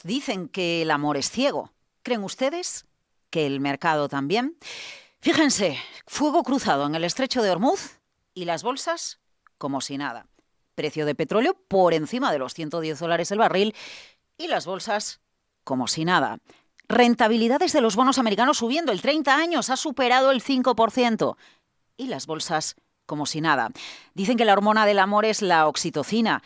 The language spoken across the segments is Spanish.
Dicen que el amor es ciego. ¿Creen ustedes que el mercado también? Fíjense, fuego cruzado en el estrecho de Hormuz y las bolsas como si nada. Precio de petróleo por encima de los $110 el barril y las bolsas como si nada. Rentabilidades de los bonos americanos subiendo. El 30 años ha superado el 5%. Y las bolsas como si nada. Dicen que la hormona del amor es la oxitocina,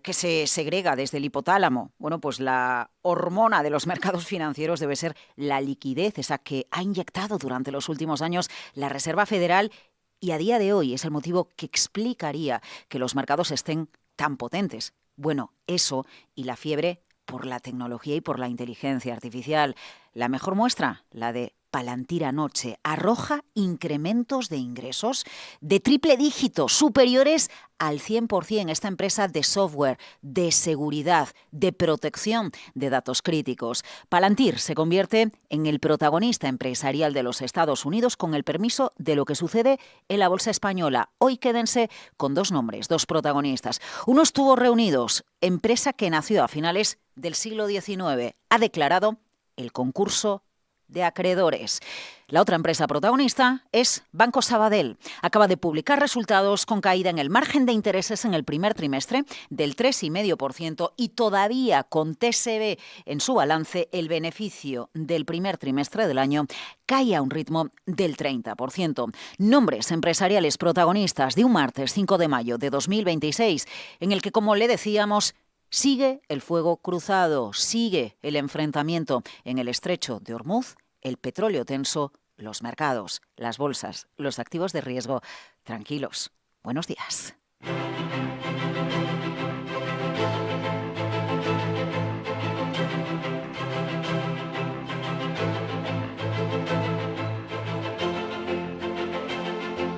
que se segrega desde el hipotálamo. Bueno, pues la hormona de los mercados financieros debe ser la liquidez, esa que ha inyectado durante los últimos años la Reserva Federal, y a día de hoy es el motivo que explicaría que los mercados estén tan potentes. Bueno, eso y la fiebre por la tecnología y por la inteligencia artificial. La mejor muestra, la de Palantir anoche, arroja incrementos de ingresos de triple dígito, superiores al 100%. Esta empresa de software, de seguridad, de protección de datos críticos. Palantir se convierte en el protagonista empresarial de los Estados Unidos con el permiso de lo que sucede en la bolsa española. Hoy quédense con dos nombres, dos protagonistas. Uno estuvo reunidos, empresa que nació a finales del siglo XIX, ha declarado el concurso de acreedores. La otra empresa protagonista es Banco Sabadell. Acaba de publicar resultados con caída en el margen de intereses en el primer trimestre del 3,5% y todavía con TSB en su balance. El beneficio del primer trimestre del año cae a un ritmo del 30%. Nombres empresariales protagonistas de un martes 5 de mayo de 2026, en el que, como le decíamos, sigue el fuego cruzado, sigue el enfrentamiento en el estrecho de Hormuz, el petróleo tenso, los mercados, las bolsas, los activos de riesgo. Tranquilos. Buenos días.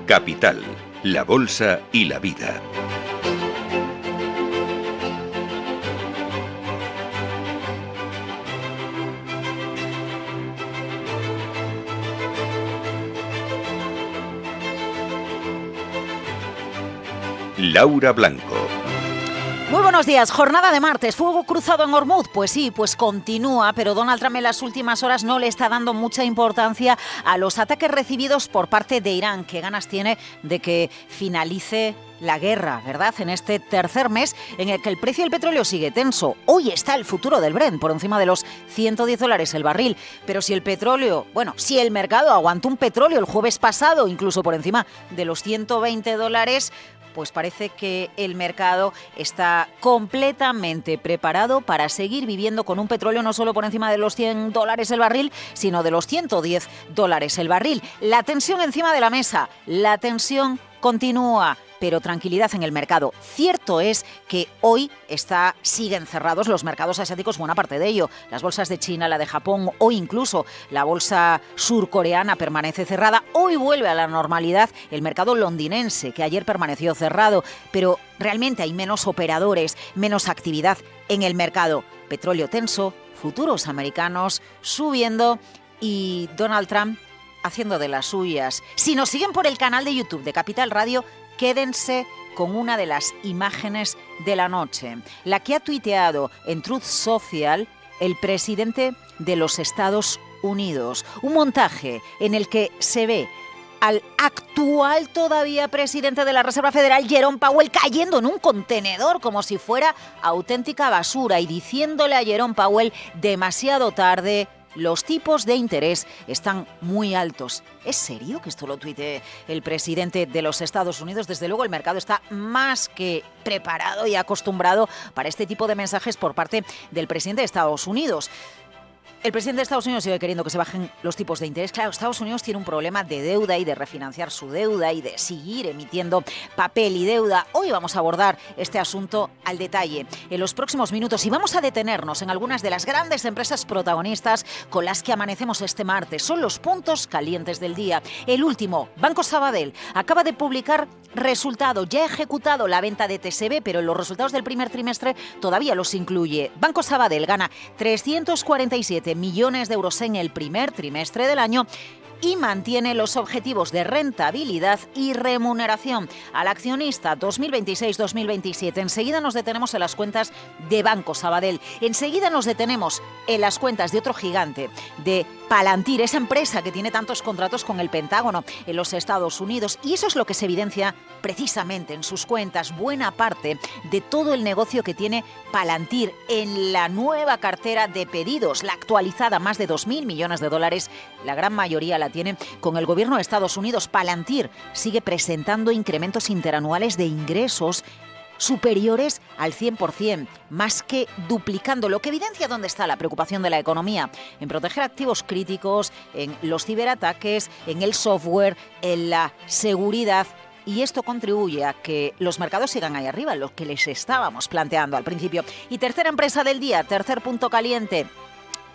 Capital, la bolsa y la vida. Laura Blanco. Muy buenos días. Jornada de martes. ¿Fuego cruzado en Hormuz? Pues sí, pues continúa, pero Donald Trump en las últimas horas no le está dando mucha importancia a los ataques recibidos por parte de Irán. Qué ganas tiene de que finalice la guerra, ¿verdad? En este tercer mes en el que el precio del petróleo sigue tenso. Hoy está el futuro del Brent por encima de los $110 el barril. Pero si el petróleo, si el mercado aguantó un petróleo el jueves pasado, incluso por encima de los $120, pues parece que el mercado está completamente preparado para seguir viviendo con un petróleo no solo por encima de los $100 el barril, sino de los $110 el barril. La tensión encima de la mesa, la tensión continúa, pero tranquilidad en el mercado. Cierto es que hoy siguen cerrados los mercados asiáticos, buena parte de ello. Las bolsas de China, la de Japón o incluso la bolsa surcoreana permanece cerrada. Hoy vuelve a la normalidad el mercado londinense, que ayer permaneció cerrado, pero realmente hay menos operadores, menos actividad en el mercado. Petróleo tenso, futuros americanos subiendo y Donald Trump haciendo de las suyas. Si nos siguen por el canal de YouTube de Capital Radio, quédense con una de las imágenes de la noche, la que ha tuiteado en Truth Social el presidente de los Estados Unidos. Un montaje en el que se ve al actual todavía presidente de la Reserva Federal, Jerome Powell, cayendo en un contenedor como si fuera auténtica basura y diciéndole a Jerome Powell: demasiado tarde, los tipos de interés están muy altos. ¿Es serio que esto lo tuitee el presidente de los Estados Unidos? Desde luego el mercado está más que preparado y acostumbrado para este tipo de mensajes por parte del presidente de Estados Unidos. El presidente de Estados Unidos sigue queriendo que se bajen los tipos de interés. Claro, Estados Unidos tiene un problema de deuda y de refinanciar su deuda y de seguir emitiendo papel y deuda. Hoy vamos a abordar este asunto al detalle en los próximos minutos y vamos a detenernos en algunas de las grandes empresas protagonistas con las que amanecemos este martes. Son los puntos calientes del día. El último, Banco Sabadell, acaba de publicar resultado. Ya ha ejecutado la venta de TSB, pero en los resultados del primer trimestre todavía los incluye. Banco Sabadell gana 347 17 millones de euros en el primer trimestre del año y mantiene los objetivos de rentabilidad y remuneración al accionista 2026-2027. Enseguida nos detenemos en las cuentas de Banco Sabadell. Enseguida nos detenemos en las cuentas de otro gigante, de Palantir, esa empresa que tiene tantos contratos con el Pentágono en los Estados Unidos. Y eso es lo que se evidencia precisamente en sus cuentas. Buena parte de todo el negocio que tiene Palantir en la nueva cartera de pedidos, la actualizada, más de 2.000 millones de dólares. La gran mayoría la tiene con el gobierno de Estados Unidos. Palantir sigue presentando incrementos interanuales de ingresos superiores al 100%, más que duplicando, lo que evidencia dónde está la preocupación de la economía, en proteger activos críticos, en los ciberataques, en el software, en la seguridad. Y esto contribuye a que los mercados sigan ahí arriba, lo que les estábamos planteando al principio. Y tercera empresa del día, tercer punto caliente.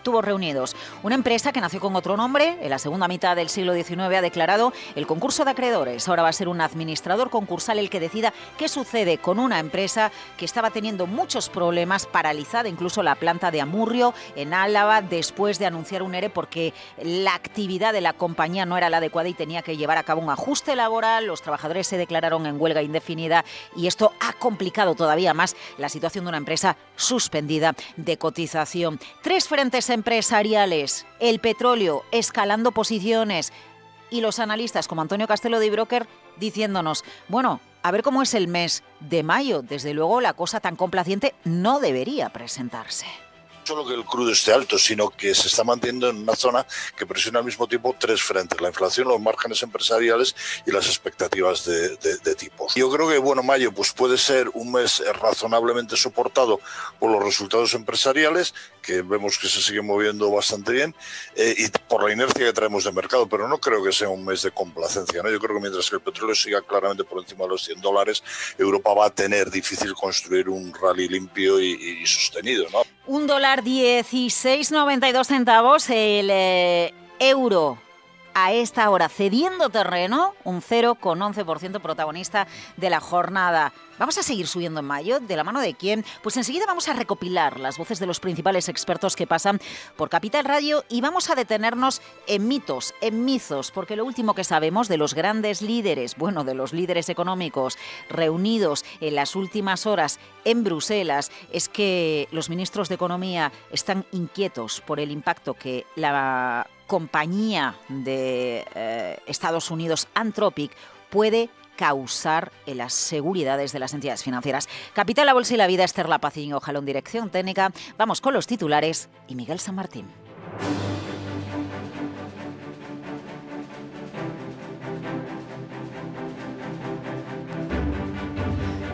Tubos Reunidos, una empresa que nació con otro nombre, en la segunda mitad del siglo XIX ha declarado el concurso de acreedores. Ahora va a ser un administrador concursal el que decida qué sucede con una empresa que estaba teniendo muchos problemas, paralizada incluso la planta de Amurrio en Álava, después de anunciar un ERE porque la actividad de la compañía no era la adecuada y tenía que llevar a cabo un ajuste laboral. Los trabajadores se declararon en huelga indefinida y esto ha complicado todavía más la situación de una empresa suspendida de cotización. Tres frentes empresariales, el petróleo escalando posiciones y los analistas como Antonio Castelo de Broker diciéndonos, bueno, a ver cómo es el mes de mayo. Desde luego la cosa tan complaciente no debería presentarse. No solo que el crudo esté alto, sino que se está manteniendo en una zona que presiona al mismo tiempo tres frentes: la inflación, los márgenes empresariales y las expectativas de tipos. Yo creo que mayo pues puede ser un mes razonablemente soportado por los resultados empresariales, que vemos que se sigue moviendo bastante bien, y por la inercia que traemos de mercado, pero no creo que sea un mes de complacencia, ¿no? Yo creo que mientras que el petróleo siga claramente por encima de los $100, Europa va a tener difícil construir un rally limpio y sostenido, ¿no? $1.1692, el euro a esta hora cediendo terreno, un 0,11% protagonista de la jornada. ¿Vamos a seguir subiendo en mayo? ¿De la mano de quién? Pues enseguida vamos a recopilar las voces de los principales expertos que pasan por Capital Radio y vamos a detenernos en mitos, en mizos, porque lo último que sabemos de los grandes líderes, de los líderes económicos reunidos en las últimas horas en Bruselas, es que los ministros de Economía están inquietos por el impacto que la compañía de Estados Unidos, Anthropic, puede causar en las seguridades de las entidades financieras. Capital, la Bolsa y la Vida, Esther Lapaciño, Jalón, dirección técnica. Vamos con los titulares y Miguel San Martín.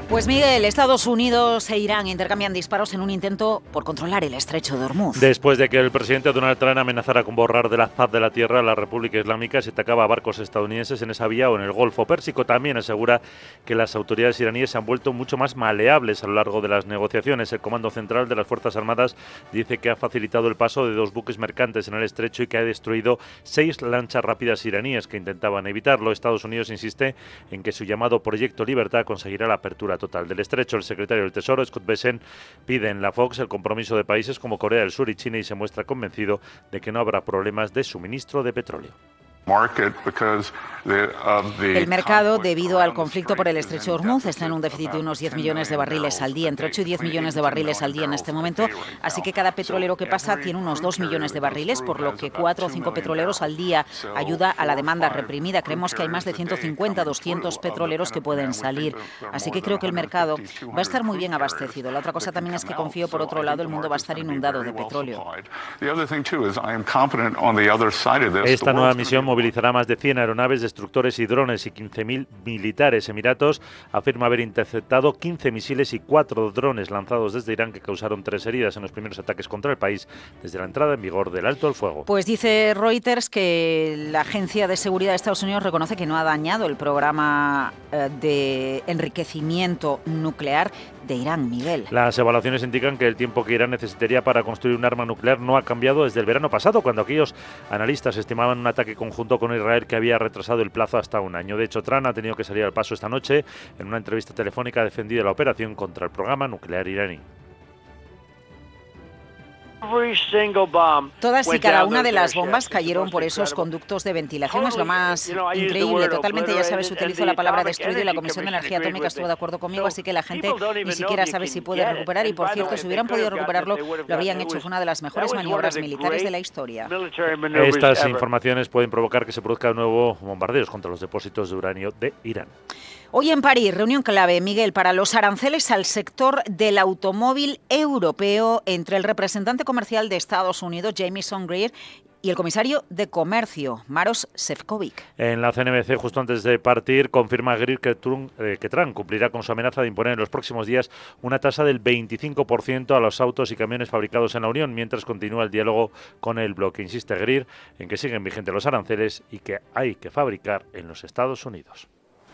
Pues Miguel, Estados Unidos e Irán intercambian disparos en un intento por controlar el estrecho de Hormuz. Después de que el presidente Donald Trump amenazara con borrar de la faz de la tierra a la República Islámica si atacaba a barcos estadounidenses en esa vía o en el Golfo Pérsico, también asegura que las autoridades iraníes se han vuelto mucho más maleables a lo largo de las negociaciones. El Comando Central de las Fuerzas Armadas dice que ha facilitado el paso de 2 buques mercantes en el estrecho y que ha destruido 6 lanchas rápidas iraníes que intentaban evitarlo. Estados Unidos insiste en que su llamado Proyecto Libertad conseguirá la apertura total del estrecho. El secretario del Tesoro, Scott Bessent, pide en la Fox el compromiso de países como Corea del Sur y China y se muestra convencido de que no habrá problemas de suministro de petróleo. El mercado, debido al conflicto por el estrecho de Hormuz, está en un déficit de unos 10 millones de barriles al día, entre 8 y 10 millones de barriles al día en este momento, así que cada petrolero que pasa tiene unos 2 millones de barriles, por lo que 4 o 5 petroleros al día ayuda a la demanda reprimida. Creemos que hay más de 150, 200 petroleros que pueden salir, así que creo que el mercado va a estar muy bien abastecido. La otra cosa también es que confío, por otro lado, el mundo va a estar inundado de petróleo. Esta nueva misión movilizará más de 100 aeronaves, destructores y drones y 15.000 militares. Emiratos afirma haber interceptado 15 misiles y 4 drones lanzados desde Irán que causaron 3 heridas en los primeros ataques contra el país desde la entrada en vigor del alto el fuego. Pues dice Reuters que la Agencia de Seguridad de Estados Unidos reconoce que no ha dañado el programa de enriquecimiento nuclear de Irán, Miguel. Las evaluaciones indican que el tiempo que Irán necesitaría para construir un arma nuclear no ha cambiado desde el verano pasado, cuando aquellos analistas estimaban un ataque conjunto con Israel que había retrasado el plazo hasta un año. De hecho, Trump ha tenido que salir al paso esta noche. En una entrevista telefónica ha defendido la operación contra el programa nuclear iraní. Todas y cada una de las bombas cayeron por esos conductos de ventilación. Es lo más increíble. Totalmente, ya sabes, utilizo la palabra destruido y la Comisión de Energía Atómica estuvo de acuerdo conmigo, así que la gente ni siquiera sabe si puede recuperar. Y por cierto, si hubieran podido recuperarlo, lo habrían hecho. Fue una de las mejores maniobras militares de la historia. Estas informaciones pueden provocar que se produzcan nuevos bombardeos contra los depósitos de uranio de Irán. Hoy en París, reunión clave, Miguel, para los aranceles al sector del automóvil europeo entre el representante comercial de Estados Unidos, Jamieson Greer, y el comisario de Comercio, Maros Sefcovic. En la CNBC, justo antes de partir, confirma Greer que Trump cumplirá con su amenaza de imponer en los próximos días una tasa del 25% a los autos y camiones fabricados en la Unión, mientras continúa el diálogo con el bloque. Insiste Greer en que siguen vigentes los aranceles y que hay que fabricar en los Estados Unidos.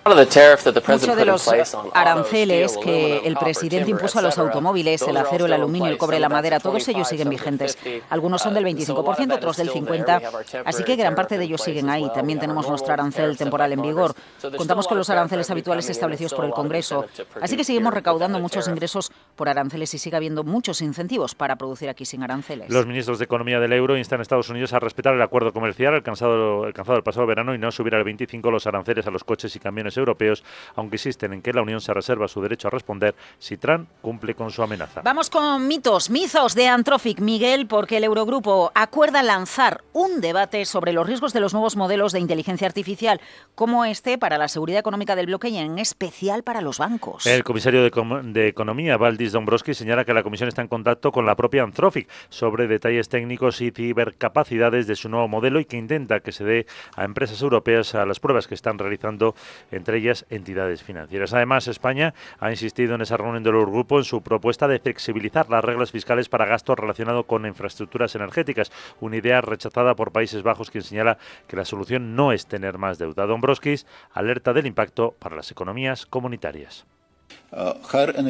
Muchos de los aranceles que el presidente impuso a los automóviles, el acero, el aluminio, el cobre, la madera, todos ellos siguen vigentes. Algunos son del 25%, otros del 50%, así que gran parte de ellos siguen ahí. También tenemos nuestro arancel temporal en vigor. Contamos con los aranceles habituales establecidos por el Congreso, así que seguimos recaudando muchos ingresos por aranceles y sigue habiendo muchos incentivos para producir aquí sin aranceles. Los ministros de Economía del Euro instan a Estados Unidos a respetar el acuerdo comercial alcanzado el pasado verano y no subir al 25% los aranceles a los coches y camiones europeos, aunque insisten en que la Unión se reserva su derecho a responder si Trump cumple con su amenaza. Vamos con mizos de Anthropic, Miguel, porque el Eurogrupo acuerda lanzar un debate sobre los riesgos de los nuevos modelos de inteligencia artificial, como este para la seguridad económica del bloque y en especial para los bancos. El comisario de Economía, Valdis Dombrovskis, señala que la Comisión está en contacto con la propia Anthropic sobre detalles técnicos y cibercapacidades de su nuevo modelo y que intenta que se dé a empresas europeas a las pruebas que están realizando, entre ellas entidades financieras. Además, España ha insistido en esa reunión del Eurogrupo en su propuesta de flexibilizar las reglas fiscales para gastos relacionados con infraestructuras energéticas, una idea rechazada por Países Bajos, quien señala que la solución no es tener más deuda. Dombrovskis alerta del impacto para las economías comunitarias.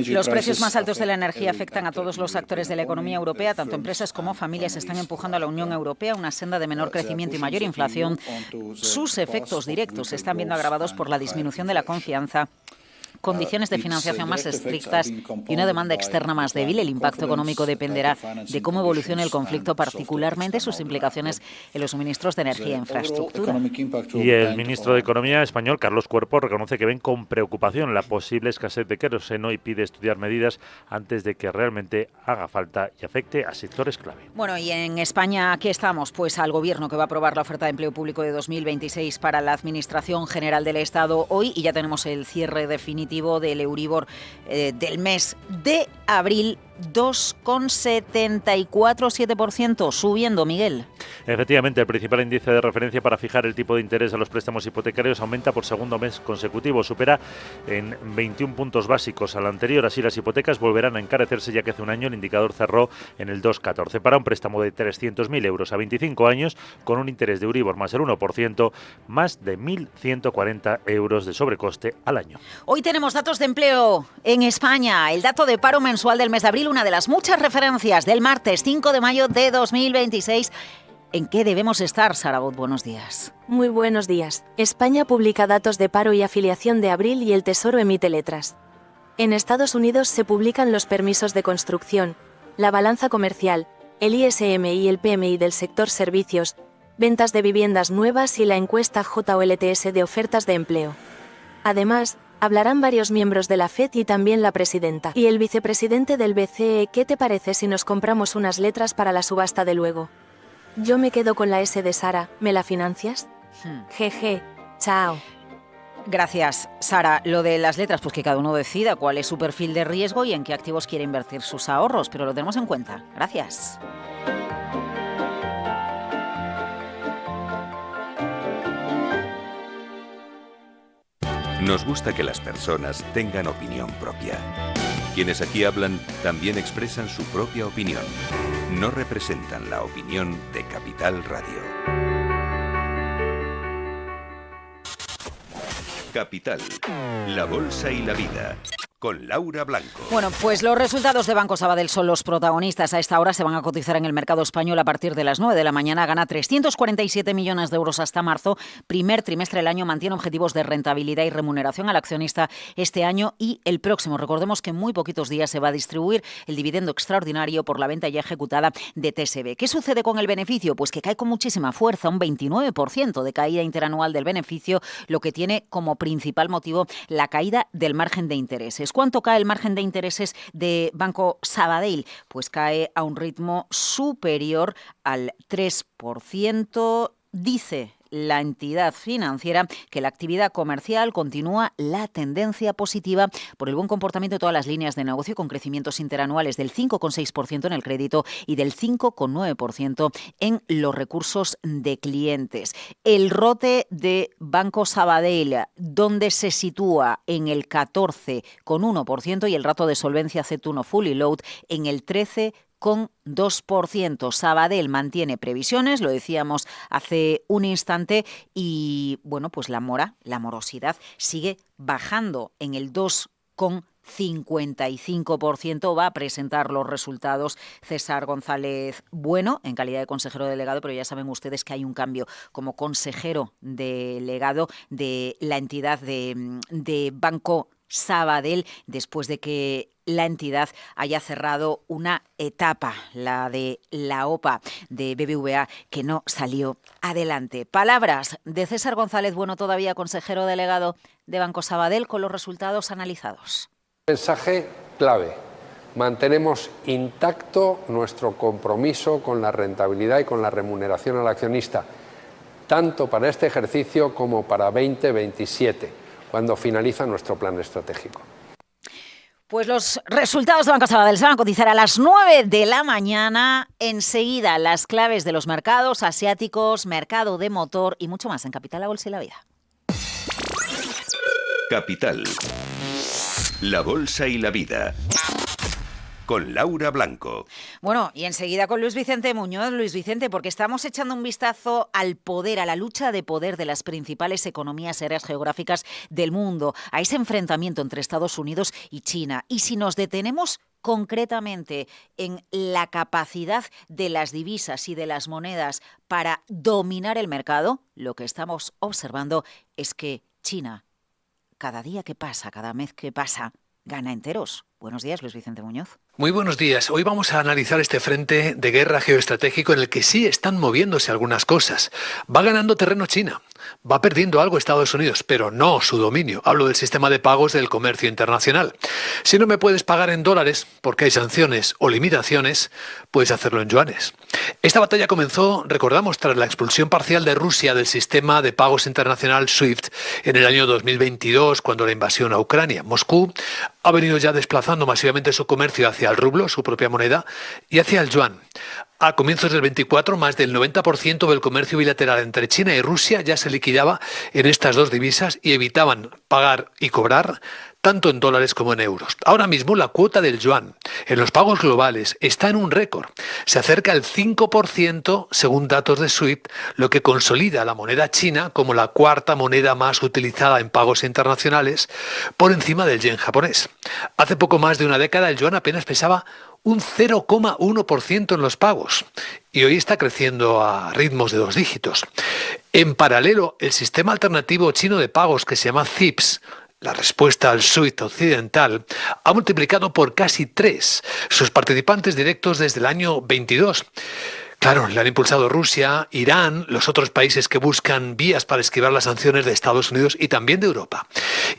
Los precios más altos de la energía afectan a todos los actores de la economía europea, tanto empresas como familias están empujando a la Unión Europea a una senda de menor crecimiento y mayor inflación. Sus efectos directos se están viendo agravados por la disminución de la confianza, condiciones de financiación más estrictas y una demanda externa más débil. El impacto económico dependerá de cómo evolucione el conflicto, particularmente sus implicaciones en los suministros de energía e infraestructura. Y el ministro de Economía español, Carlos Cuerpo, reconoce que ven con preocupación la posible escasez de queroseno y pide estudiar medidas antes de que realmente haga falta y afecte a sectores clave. Bueno, y en España, ¿qué estamos? Pues al Gobierno, que va a aprobar la oferta de empleo público de 2026 para la Administración General del Estado hoy, y ya tenemos el cierre definitivo del Euribor del mes de abril, 2,747%, subiendo, Miguel. Efectivamente, el principal índice de referencia para fijar el tipo de interés a los préstamos hipotecarios aumenta por segundo mes consecutivo, supera en 21 puntos básicos al anterior. Así, las hipotecas volverán a encarecerse, ya que hace un año el indicador cerró en el 2,14. Para un préstamo de 300.000 euros a 25 años, con un interés de Euribor más el 1%, más de 1.140 euros de sobrecoste al año. Hoy tenemos datos de empleo en España. El dato de paro mensual del mes de abril, una de las muchas referencias del martes 5 de mayo de 2026. ¿En qué debemos estar, Sara Bot? Buenos días. Muy buenos días. España publica datos de paro y afiliación de abril y el Tesoro emite letras. En Estados Unidos se publican los permisos de construcción, la balanza comercial, el ISM y el PMI del sector servicios, ventas de viviendas nuevas y la encuesta JOLTS de ofertas de empleo. Además, hablarán varios miembros de la FED y también la presidenta. Y el vicepresidente del BCE. ¿Qué te parece si nos compramos unas letras para la subasta de luego? Yo me quedo con la S de Sara. ¿Me la financias? Jeje. Chao. Gracias, Sara. Lo de las letras, pues que cada uno decida cuál es su perfil de riesgo y en qué activos quiere invertir sus ahorros, pero lo tenemos en cuenta. Gracias. Nos gusta que las personas tengan opinión propia. Quienes aquí hablan también expresan su propia opinión. No representan la opinión de Capital Radio. Capital, la bolsa y la vida. con Laura Blanco. Bueno, pues los resultados de Banco Sabadell son los protagonistas. A esta hora se van a cotizar en el mercado español a partir de las 9 de la mañana. Gana 347 millones de euros hasta marzo. Primer trimestre del año mantiene objetivos de rentabilidad y remuneración al accionista este año y el próximo. Recordemos que en muy poquitos días se va a distribuir el dividendo extraordinario por la venta ya ejecutada de TSB. ¿Qué sucede con el beneficio? Pues que cae con muchísima fuerza, un 29% de caída interanual del beneficio, lo que tiene como principal motivo la caída del margen de intereses. ¿Cuánto cae el margen de intereses de Banco Sabadell? Pues cae a un ritmo superior al 3%, dice la entidad financiera que la actividad comercial continúa la tendencia positiva por el buen comportamiento de todas las líneas de negocio, con crecimientos interanuales del 5,6% en el crédito y del 5,9% en los recursos de clientes. El ROTE de Banco Sabadell, donde se sitúa en el 14,1% y el rato de solvencia C1 fully load en el 13,2%. Sabadell mantiene previsiones, lo decíamos hace un instante, y bueno, pues la morosidad sigue bajando en el 2,55%. Va a presentar los resultados César González Bueno en calidad de consejero delegado, pero ya saben ustedes que hay un cambio como consejero delegado de la entidad de Banco Sabadell después de que la entidad haya cerrado una etapa, la de la OPA de BBVA, que no salió adelante. Palabras de César González Bueno, todavía consejero delegado de Banco Sabadell, con los resultados analizados. Mensaje clave. Mantenemos intacto nuestro compromiso con la rentabilidad y con la remuneración al accionista, tanto para este ejercicio como para 2027. Cuando finaliza nuestro plan estratégico. Pues los resultados de Banco Sabadell se van a cotizar a las 9 de la mañana. Enseguida las claves de los mercados asiáticos, mercado de motor y mucho más en Capital, la Bolsa y la Vida. Capital, la Bolsa y la Vida, con Laura Blanco. Bueno, y enseguida con Luis Vicente Muñoz. Luis Vicente, porque estamos echando un vistazo al poder, a la lucha de poder de las principales economías aéreas geográficas del mundo, a ese enfrentamiento entre Estados Unidos y China. Y si nos detenemos concretamente en la capacidad de las divisas y de las monedas para dominar el mercado, lo que estamos observando es que China, cada día que pasa, cada mes que pasa, gana enteros. Buenos días, Luis Vicente Muñoz. Muy buenos días. Hoy vamos a analizar este frente de guerra geoestratégico en el que sí están moviéndose algunas cosas. Va ganando terreno China, va perdiendo algo Estados Unidos, pero no su dominio. Hablo del sistema de pagos del comercio internacional. Si no me puedes pagar en dólares porque hay sanciones o limitaciones, puedes hacerlo en yuanes. Esta batalla comenzó, recordamos, tras la expulsión parcial de Rusia del sistema de pagos internacional SWIFT en el año 2022, cuando la invasión a Ucrania. Moscú ha venido ya desplazando masivamente su comercio hacia el rublo, su propia moneda, y hacia el yuan. A comienzos del 24, más del 90% del comercio bilateral entre China y Rusia ya se liquidaba en estas dos divisas y evitaban pagar y cobrar tanto en dólares como en euros. Ahora mismo la cuota del yuan en los pagos globales está en un récord. Se acerca al 5% según datos de SWIFT, lo que consolida a la moneda china como la cuarta moneda más utilizada en pagos internacionales, por encima del yen japonés. Hace poco más de una década el yuan apenas pesaba un 0,1% en los pagos y hoy está creciendo a ritmos de 2 dígitos. En paralelo, el sistema alternativo chino de pagos que se llama CIPS, la respuesta al SWIFT occidental, ha multiplicado por casi 3 sus participantes directos desde el año 22. Claro, le han impulsado Rusia, Irán, los otros países que buscan vías para esquivar las sanciones de Estados Unidos y también de Europa.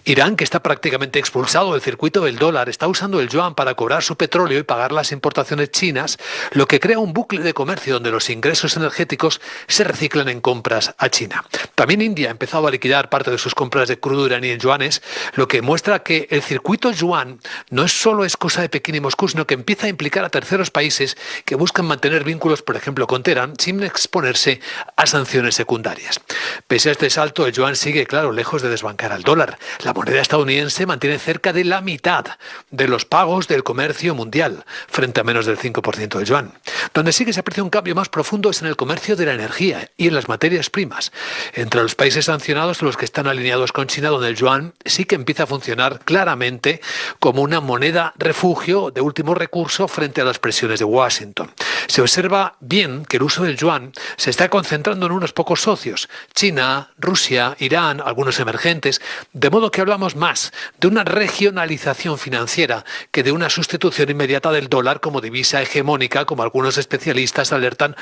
Irán, que está prácticamente expulsado del circuito del dólar, está usando el yuan para cobrar su petróleo y pagar las importaciones chinas, lo que crea un bucle de comercio donde los ingresos energéticos se reciclan en compras a China. También India ha empezado a liquidar parte de sus compras de crudo iraní en yuanes, lo que muestra que el circuito yuan no es solo cosa de Pekín y Moscú, sino que empieza a implicar a terceros países que buscan mantener vínculos, por ejemplo, ejemplo con Teherán, sin exponerse a sanciones secundarias. Pese a este salto, el yuan sigue, claro, lejos de desbancar al dólar. La moneda estadounidense mantiene cerca de la mitad de los pagos del comercio mundial, frente a menos del 5% del yuan. Donde sí que se aprecia un cambio más profundo es en el comercio de la energía y en las materias primas. Entre los países sancionados, los que están alineados con China, donde el yuan sí que empieza a funcionar claramente como una moneda refugio de último recurso frente a las presiones de Washington. Se observa bien que el uso del yuan se está concentrando en unos pocos socios, China, Rusia, Irán, algunos emergentes, de modo que hablamos más de una regionalización financiera que de una sustitución inmediata del dólar como divisa hegemónica, como algunos especialistas alertan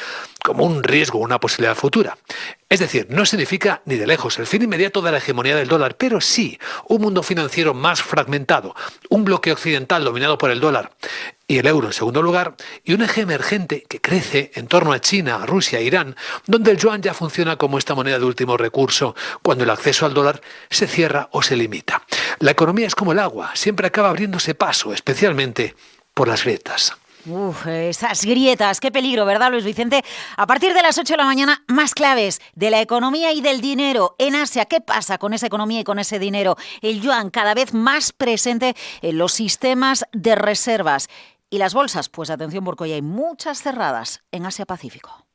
como un riesgo, una posibilidad futura. Es decir, no significa ni de lejos el fin inmediato de la hegemonía del dólar, pero sí un mundo financiero más fragmentado, un bloque occidental dominado por el dólar y el euro en segundo lugar, y un eje emergente que crece en torno a China, Rusia e Irán, donde el yuan ya funciona como esta moneda de último recurso cuando el acceso al dólar se cierra o se limita. La economía es como el agua, siempre acaba abriéndose paso, especialmente por las grietas. Esas grietas, qué peligro, ¿verdad, Luis Vicente? A partir de las 8 de la mañana, más claves de la economía y del dinero. En Asia, ¿qué pasa con esa economía y con ese dinero? El yuan cada vez más presente en los sistemas de reservas. ¿Y las bolsas? Pues atención, porque hoy hay muchas cerradas en Asia-Pacífico.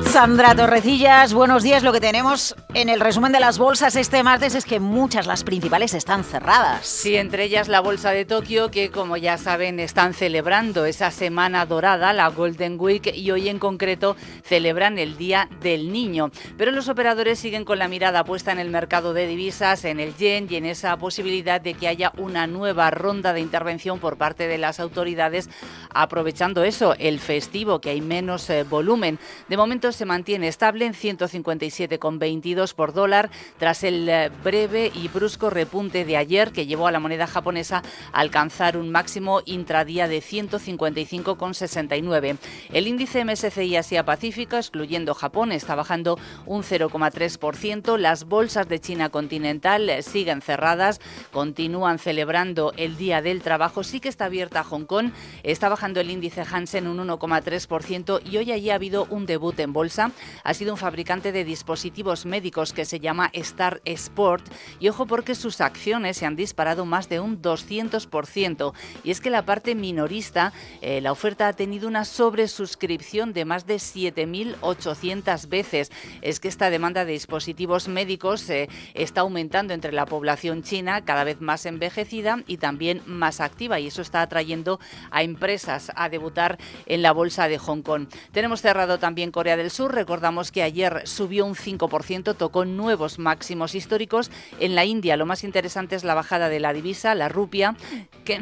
Sandra Torrecillas, buenos días. Lo que tenemos en el resumen de las bolsas este martes es que muchas, las principales, están cerradas. Sí, entre ellas la bolsa de Tokio, que como ya saben están celebrando esa semana dorada, la Golden Week, y hoy en concreto celebran el Día del Niño. Pero los operadores siguen con la mirada puesta en el mercado de divisas, en el yen y en esa posibilidad de que haya una nueva ronda de intervención por parte de las autoridades, aprovechando eso, el festivo, que hay menos volumen. De momento se mantiene estable en 157,22 por dólar tras el breve y brusco repunte de ayer que llevó a la moneda japonesa a alcanzar un máximo intradía de 155,69. El índice MSCI Asia-Pacífico, excluyendo Japón, está bajando un 0,3%. Las bolsas de China continental siguen cerradas, continúan celebrando el Día del Trabajo. Sí que está abierta Hong Kong, está bajando el índice Hansen un 1,3% y hoy allí ha habido un debut en bolsa. Ha sido un fabricante de dispositivos médicos que se llama Star Sport, y ojo porque sus acciones se han disparado más de un 200%, y es que la parte minorista, la oferta ha tenido una sobresuscripción de más de 7.800 veces. Es que esta demanda de dispositivos médicos está aumentando entre la población china, cada vez más envejecida y también más activa, y eso está atrayendo a empresas a debutar en la bolsa de Hong Kong. Tenemos cerrado también Corea del Sur. Recordamos que ayer subió un 5%, tocó nuevos máximos históricos. En la India lo más interesante es la bajada de la divisa, la rupia, que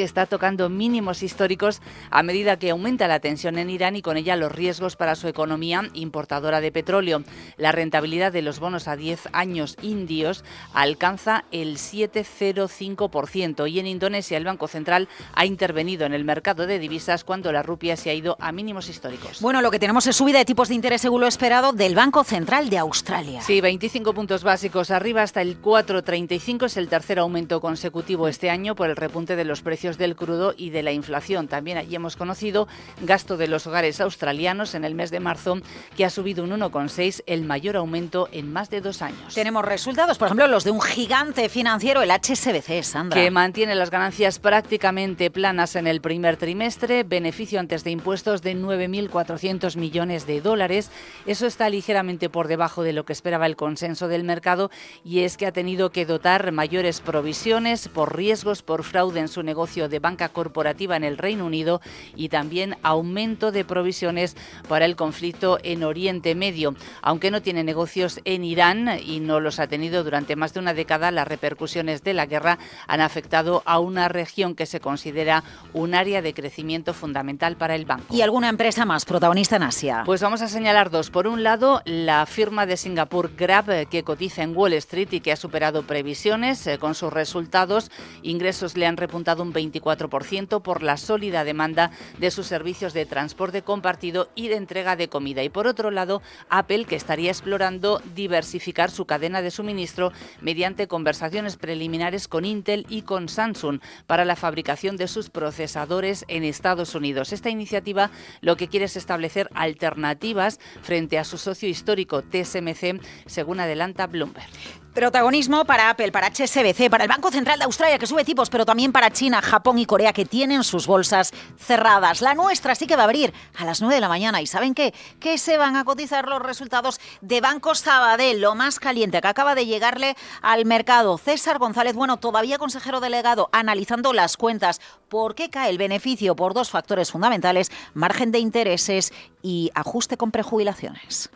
está tocando mínimos históricos a medida que aumenta la tensión en Irán y con ella los riesgos para su economía importadora de petróleo. La rentabilidad de los bonos a 10 años indios alcanza el 7,05% y en Indonesia el Banco Central ha intervenido en el mercado de divisas cuando la rupia se ha ido a mínimos históricos. Bueno, lo que tenemos es subida de tipos de interés según lo esperado del Banco Central de Australia. Sí, 25 puntos básicos arriba hasta el 4,35. Es el tercer aumento consecutivo este año por el repunte de los precios del crudo y de la inflación. También allí hemos conocido gasto de los hogares australianos en el mes de marzo, que ha subido un 1,6, el mayor aumento en más de 2 años. Tenemos resultados, por ejemplo, los de un gigante financiero, el HSBC, Sandra. Que mantiene las ganancias prácticamente planas en el primer trimestre, beneficio antes de impuestos de 9.400 millones de dólares. Eso está ligeramente por debajo de lo que esperaba el consenso del mercado, y es que ha tenido que dotar mayores provisiones por riesgos por fraude en su negocio de banca corporativa en el Reino Unido y también aumento de provisiones para el conflicto en Oriente Medio. Aunque no tiene negocios en Irán y no los ha tenido durante más de una década, las repercusiones de la guerra han afectado a una región que se considera un área de crecimiento fundamental para el banco. ¿Y alguna empresa más protagonista en Asia? Pues vamos a señalar dos. Por un lado, la firma de Singapur Grab, que cotiza en Wall Street y que ha superado previsiones con sus resultados. Ingresos le han repuntado un 24% por la sólida demanda de sus servicios de transporte compartido y de entrega de comida. Y por otro lado, Apple, que estaría explorando diversificar su cadena de suministro mediante conversaciones preliminares con Intel y con Samsung para la fabricación de sus procesadores en Estados Unidos. Esta iniciativa lo que quiere es establecer alternativas frente a su socio histórico TSMC, según adelanta Bloomberg. Protagonismo para Apple, para HSBC, para el Banco Central de Australia, que sube tipos, pero también para China, Japón y Corea, que tienen sus bolsas cerradas. La nuestra sí que va a abrir a las 9 de la mañana. ¿Y saben qué? Que se van a cotizar los resultados de Banco Sabadell, lo más caliente que acaba de llegarle al mercado. César González, bueno, todavía consejero delegado, analizando las cuentas. ¿Por qué cae el beneficio? Por dos factores fundamentales: margen de intereses y ajuste con prejubilaciones.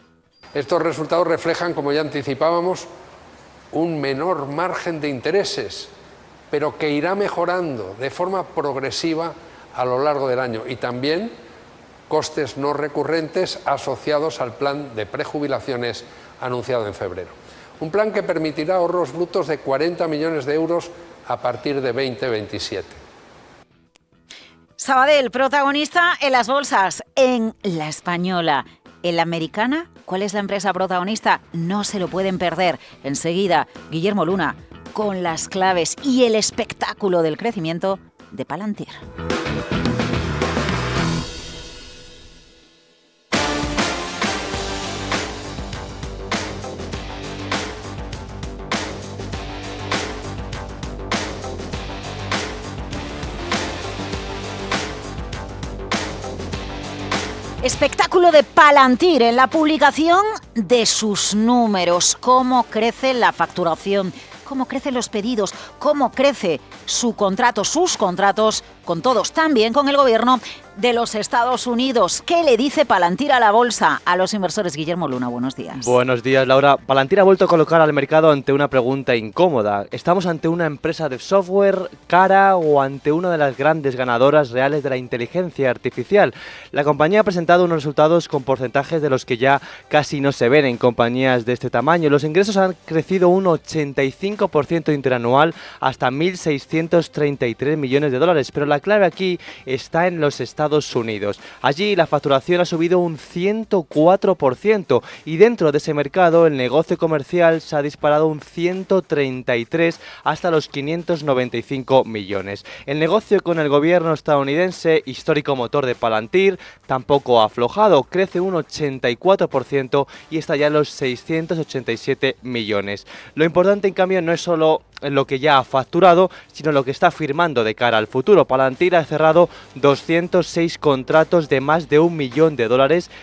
Estos resultados reflejan, como ya anticipábamos, un menor margen de intereses, pero que irá mejorando de forma progresiva a lo largo del año, y también costes no recurrentes asociados al plan de prejubilaciones anunciado en febrero. Un plan que permitirá ahorros brutos de 40 millones de euros a partir de 2027. Sabadell, protagonista en las bolsas, en la española. En la americana, ¿cuál es la empresa protagonista? No se lo pueden perder. Enseguida, Guillermo Luna, con las claves y el espectáculo del crecimiento de Palantir. Espectáculo de Palantir en la publicación de sus números. Cómo crece la facturación, cómo crecen los pedidos, cómo crece su contrato, sus contratos con todos, también con el gobierno de los Estados Unidos. ¿Qué le dice Palantir a la bolsa, a los inversores? Guillermo Luna, buenos días. Buenos días, Laura. Palantir ha vuelto a colocar al mercado ante una pregunta incómoda. ¿Estamos ante una empresa de software cara o ante una de las grandes ganadoras reales de la inteligencia artificial? La compañía ha presentado unos resultados con porcentajes de los que ya casi no se ven en compañías de este tamaño. Los ingresos han crecido un 85% interanual hasta 1.633 millones de dólares, pero la clave aquí está en los Estados Unidos. Allí la facturación ha subido un 104% y dentro de ese mercado el negocio comercial se ha disparado un 133 hasta los 595 millones. El negocio con el gobierno estadounidense, histórico motor de Palantir, tampoco ha aflojado, crece un 84% y está ya en los 687 millones. Lo importante, en cambio, no es solo lo que ya ha facturado, sino lo que está firmando de cara al futuro. Palantir ha cerrado 206 contratos de más de $1 millón,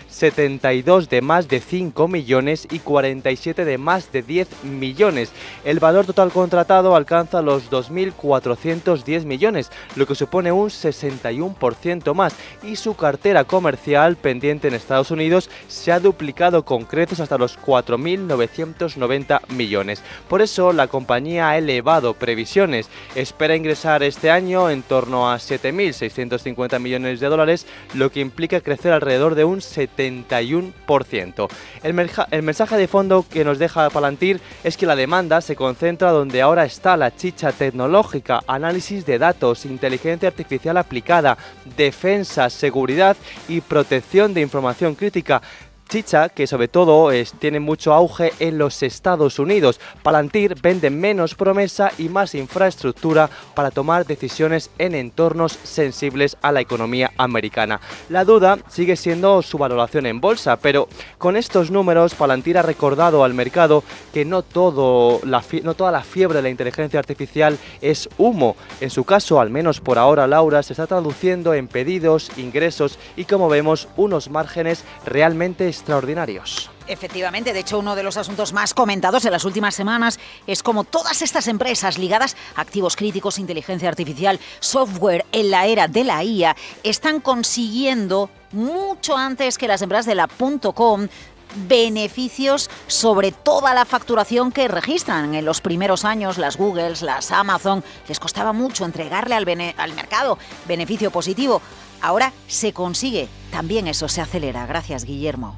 72 de más de 5 millones y 47 de más de 10 millones. El valor total contratado alcanza los 2.410 millones, lo que supone un 61% más, y su cartera comercial pendiente en Estados Unidos se ha duplicado con creces hasta los 4.990 millones. Por eso la compañía ha elevado previsiones. Espera ingresar este año en torno a 7.650 millones de dólares, lo que implica crecer alrededor de un 71%. El mensaje de fondo que nos deja Palantir es que la demanda se concentra donde ahora está la chicha tecnológica: análisis de datos, inteligencia artificial aplicada, defensa, seguridad y protección de información crítica. Chicha que sobre todo tiene mucho auge en los Estados Unidos. Palantir vende menos promesa y más infraestructura para tomar decisiones en entornos sensibles a la economía americana. La duda sigue siendo su valoración en bolsa, pero con estos números Palantir ha recordado al mercado que no toda la fiebre de la inteligencia artificial es humo. En su caso, al menos por ahora, Laura, se está traduciendo en pedidos, ingresos y, como vemos, unos márgenes realmente extraordinarios. Efectivamente, de hecho, uno de los asuntos más comentados en las últimas semanas es cómo todas estas empresas ligadas a activos críticos, inteligencia artificial, software en la era de la IA, están consiguiendo mucho antes que las empresas de la .com beneficios sobre toda la facturación que registran. En los primeros años, las Googles, las Amazon, les costaba mucho entregarle al mercado beneficio positivo. Ahora se consigue. También eso se acelera. Gracias, Guillermo.